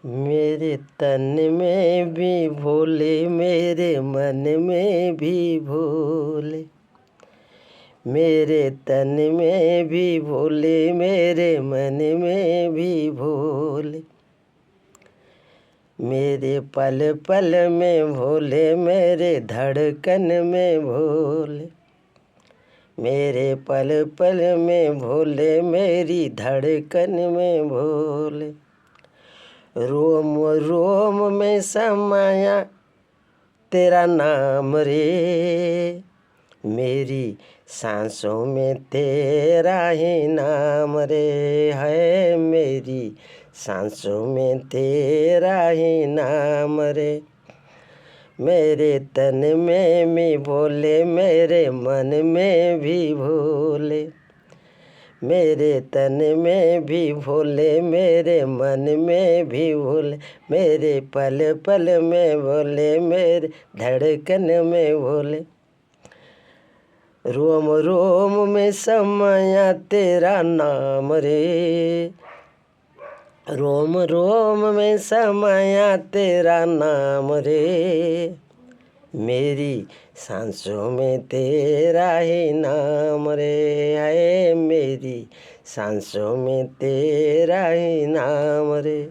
मेरे तन में भी भोले, मेरे मन में भी भोले। मेरे तन में भी भोले, मेरे मन में भी भोले। मेरे पल पल में भोले, मेरे धड़कन में भोले। मेरे पल पल में भोले, मेरी धड़कन में भोले। रोम रोम में समाया तेरा नाम रे, मेरी सांसों में तेरा ही नाम रे है। मेरी सांसों में तेरा ही नाम रे। मेरे तन में भी भोले, मेरे मन में भी भोले। मेरे तन में भी भोले, मेरे मन में भी भोले। मेरे पल पल में भोले, मेरे धड़कन में भोले। रोम रोम में समाया तेरा नाम रे, रोम रोम में समाया तेरा नाम रे। मेरी सांसों में तेरा ही नाम रे है। मेरी सांसों में तेरा ही नाम रे।